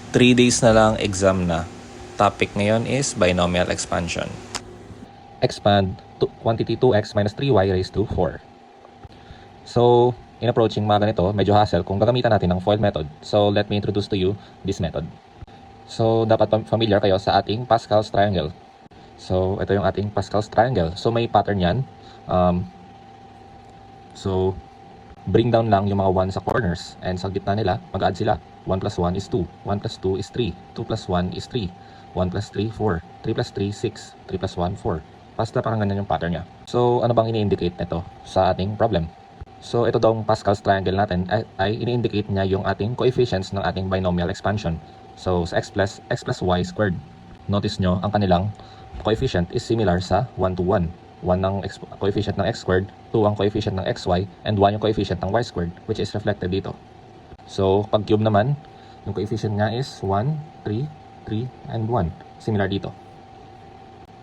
3 days na lang exam na. Topic ngayon is binomial expansion. Expand quantity 2x minus 3y raised to 4. So, in approaching mga ganito, medyo hassle kung gagamitan natin ng FOIL method. So, let me introduce to you this method. So, dapat familiar kayo sa ating Pascal's triangle. So, ito yung ating Pascal's triangle. So, may pattern yan. So, bring down lang yung mga 1 sa corners. And sa gitna nila, mag-add sila. 1 plus 1 is 2. 1 plus 2 is 3. 2 plus 1 is 3. 1 plus 3, 4. 3 plus 3, 6. 3 plus 1, 4. Basta parang ganyan yung pattern niya. So, ano bang ini-indicate nito sa ating problem? So, ito daw ang Pascal's triangle natin ay ini-indicate niya yung ating coefficients ng ating binomial expansion. So, sa x plus y squared. Notice nyo, ang kanilang coefficient is similar sa 1 to 1. 1 ang coefficient ng x squared, 2 ang coefficient ng xy, and 1 yung coefficient ng y squared, which is reflected dito. So, pag cube naman, yung coefficient niya is 1, 3, 3, and 1. Similar dito.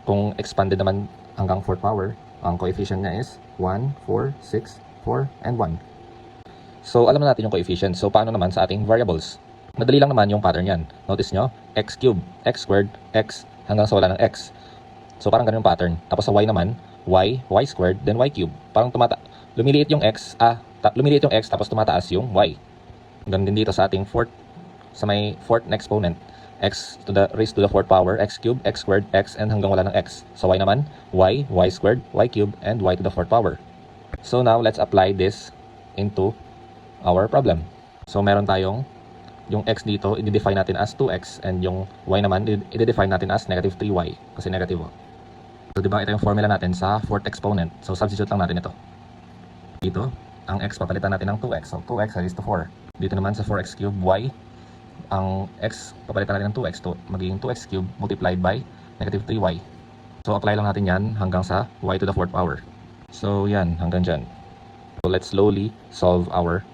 Kung expanded naman hanggang 4th power, ang coefficient niya is 1, 4, 6, 4, and 1. So, alam na natin yung coefficient. So, paano naman sa ating variables? Madali lang naman yung pattern yan. Notice nyo, x cubed, x squared, x, hanggang sa wala ng x. So, parang ganun yung pattern. Tapos sa y naman, y squared, then y cubed. Parang lumiliit yung x, lumiliit yung x, tapos tumataas yung y. Ganun din dito sa ating sa may fourth na exponent. X to the raised to the 4th power, x cubed, x squared, x, and hanggang wala ng x. So, y naman, y squared, y cubed, and y to the 4th power. So, now, let's apply this into our problem. So, meron tayong yung x dito, i-define natin as 2x, and yung y naman, i-define natin as negative 3y, kasi negative. So, diba, ito yung formula natin sa 4th exponent. So, substitute lang natin ito. Dito, ang x papalitan natin ng 2x. So, 2x raised to 4. Dito naman sa 4x cubed, y, ang x papalitan natin ng 2x to magiging 2x cubed multiplied by negative 3y. So, apply lang natin yan hanggang sa y to the 4th power. So, yan, hanggang dyan. So, let's slowly solve our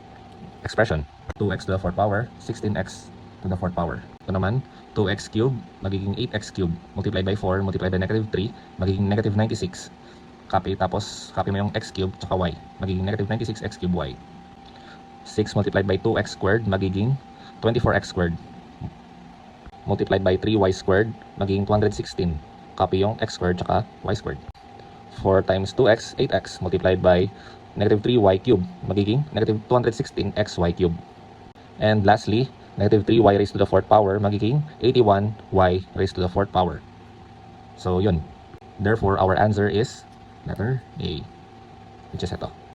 expression. 2x to the 4th power, 16x to the 4th power. Ito naman, 2x cubed, magiging 8x cubed, multiplied by 4, multiplied by negative 3, magiging negative 96. Tapos copy mo yung x cubed, tsaka y. Magiging negative 96x cubed y. 6 multiplied by 2x squared, magiging 24x squared. Multiplied by 3y squared, magiging 216. Copy yung x squared, tsaka y squared. 4 times 2x, 8x, multiplied by negative 3y cubed, magiging negative 216xy cubed. And lastly, negative 3y raised to the 4th power, magiging 81y raised to the 4th power. So, yun. Therefore, our answer is letter A, which is ito.